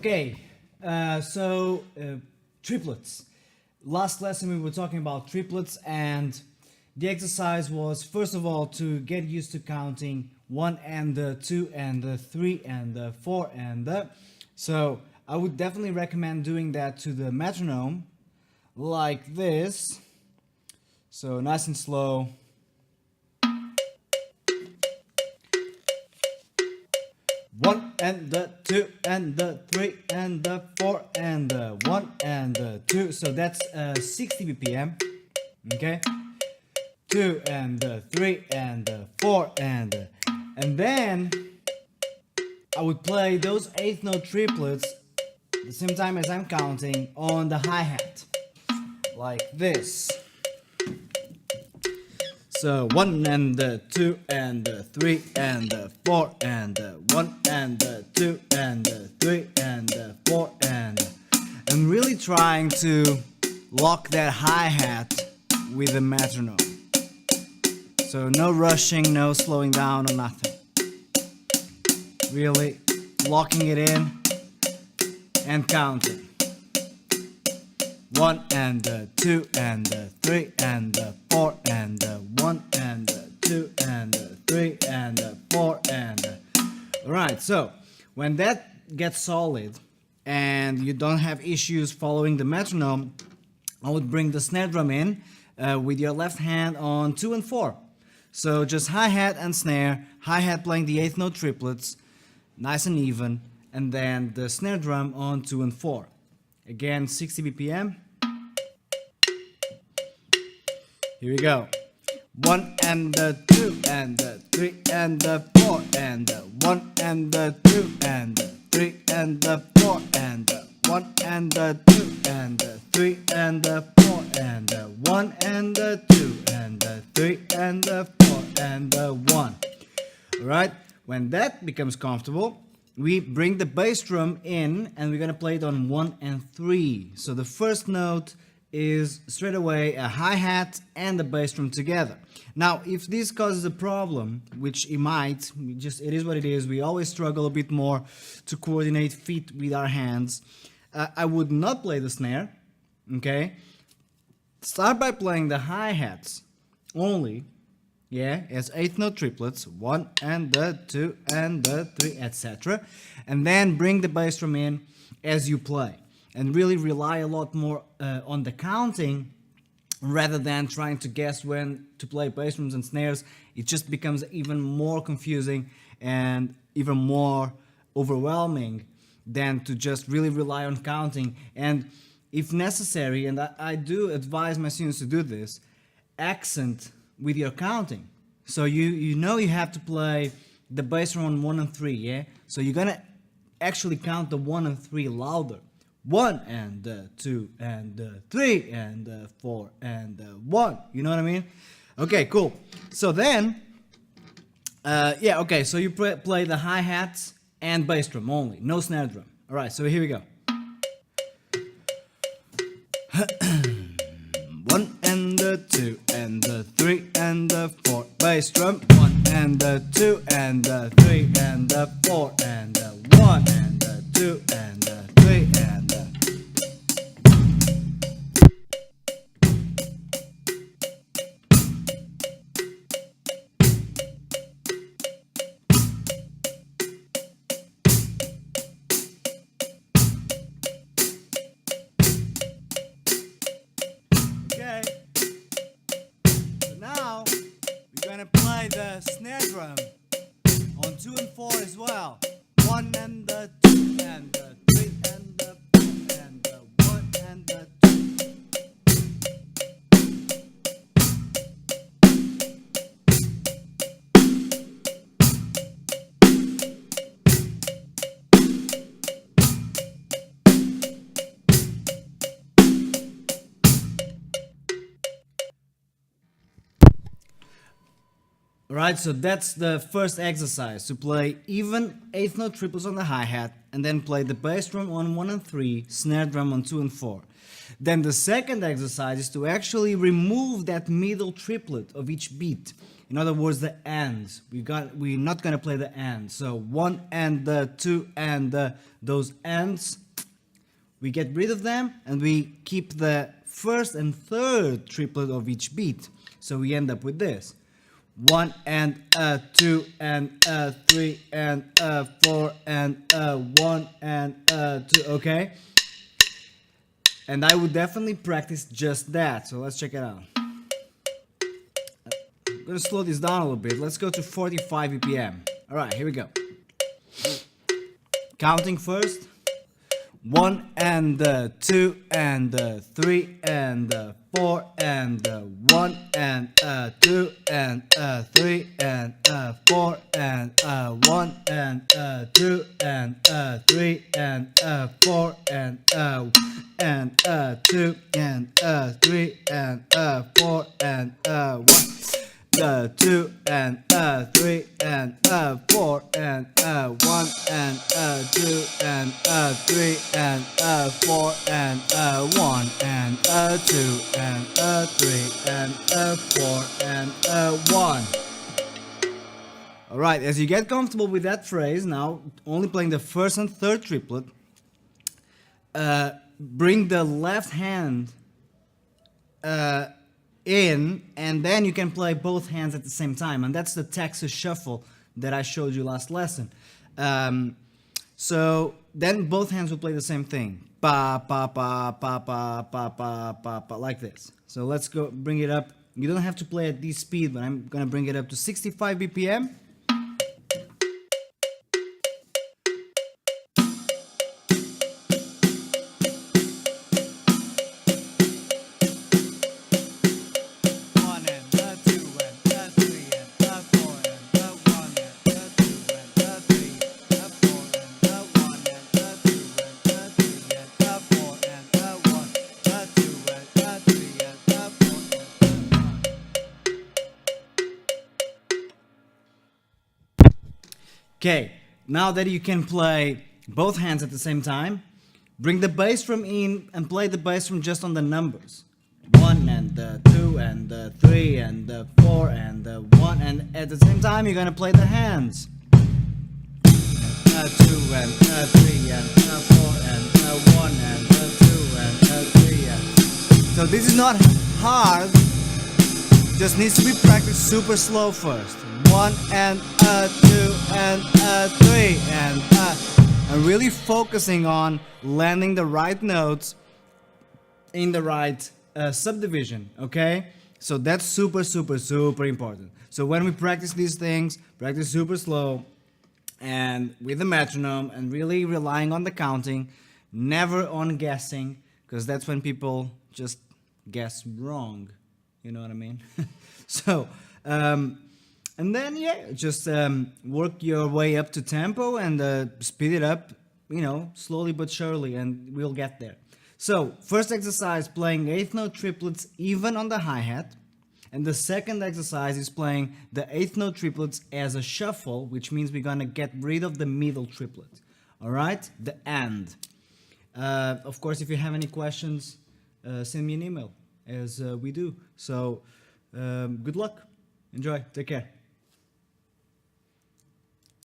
Okay, triplets. Last lesson we were talking about triplets, and the exercise was first of all to get used to counting 1 and 2 and 3 and 4 and so I would definitely recommend doing that to the metronome like this. So nice and slow. One and the 2 and the 3 and the 4 and the 1 and the 2. So that's 60 BPM. Okay. 2 and the 3 and the 4 and then I would play those eighth note triplets at the same time as I'm counting on the hi-hat like this. So 1 and 2 and 3 and 4 and 1 and 2 and 3 and 4 and I'm really trying to lock that hi-hat with the metronome. So no rushing, no slowing down or nothing. Really locking it in and counting. 1 and 2 and 3 and 4 and 1 and 2 and 3 and 4 and alright, so when that gets solid and you don't have issues following the metronome, I would bring the snare drum in with your left hand on 2 and 4. So just hi-hat and snare, hi-hat playing the eighth note triplets, nice and even, and then the snare drum on 2 and 4. Again, 60 BPM. Here we go. 1 and 2 and 3 and 4 and 1 and 2 and 3 and 4 and 1 and 2 and 3 and 4 and 1 and 2 and 3 and 4 and 1. Alright, when that becomes comfortable, we bring the bass drum in and we're gonna play it on 1 and 3. So the first note is straight away a hi-hat and the bass drum together. Now, if this causes a problem, which it might, it is what it is, we always struggle a bit more to coordinate feet with our hands. I would not play the snare, okay? Start by playing the hi-hats only, yeah, as eighth note triplets, 1 and 2 and 3, etc. And then bring the bass drum in as you play. And really rely a lot more on the counting rather than trying to guess when to play bass drums and snares. It just becomes even more confusing and even more overwhelming than to just really rely on counting. And if necessary, and I do advise my students to do this, accent with your counting. So you know you have to play the bass drum on 1 and 3, yeah? So you're gonna actually count the 1 and 3 louder. 1 and 2 and 3 and 4 and 1. You know what I mean? Okay, cool. So then, yeah, okay, so you play the hi-hats and bass drum only, no snare drum. All right, so here we go. 1 and 2 and 3 and 4, bass drum. 1 and 2 and 3 and 4 and 1 and 2 and 3 and okay. So now we're gonna play the snare drum on 2 and 4 as well. 1 and 2 and 3 and 4 and 1 and 2. Alright, so that's the first exercise, to play even eighth note triplets on the hi-hat and then play the bass drum on 1 and 3, snare drum on 2 and 4. Then the second exercise is to actually remove that middle triplet of each beat. In other words, the ends. We're not gonna play the ends. So 1 and the 2 and those ends, we get rid of them and we keep the first and third triplet of each beat. So we end up with this. 1 and 2 and 3 and 4 and 1 and 2, okay? And I would definitely practice just that, so let's check it out. I'm gonna slow this down a little bit. Let's go to 45 BPM. Alright, here we go. Counting first. 1 and 2 and 3 and 4 and 1 and 2 and 3 and 4 and 1 and 2 and 3 and 4 and 2 and 3 and 4 and 1. 2 and 3 and 4 and 1 and 2 and 3 and 4 and 1 and 2 and 3 and 4 and 1. Alright, as you get comfortable with that phrase, now only playing the first and third triplet, bring the left hand in, and then you can play both hands at the same time, and that's the Texas shuffle that I showed you last lesson. So then both hands will play the same thing, pa pa pa pa pa pa pa pa pa, like this. So let's go bring it up. You don't have to play at this speed, but I'm gonna bring it up to 65 BPM. Okay, now that you can play both hands at the same time, bring the bass drum in and play the bass drum just on the numbers. 1 and 2 and 3 and 4 and 1, and at the same time you're gonna play the hands. 2 and 3 and 4 and 1 and 2 and 3 and... So this is not hard, just needs to be practiced super slow first. 1 and 2 and 3 and really focusing on landing the right notes in the right subdivision, okay? So that's super important. So when we practice these things, practice super slow and with the metronome and really relying on the counting, never on guessing, because that's when people just guess wrong. You know what I mean? So, and then, yeah, just work your way up to tempo and speed it up, you know, slowly but surely, and we'll get there. So, first exercise, playing eighth note triplets even on the hi-hat. And the second exercise is playing the eighth note triplets as a shuffle, which means we're going to get rid of the middle triplet. All right? The end. Of course, if you have any questions, send me an email, as we do. So, good luck. Enjoy. Take care.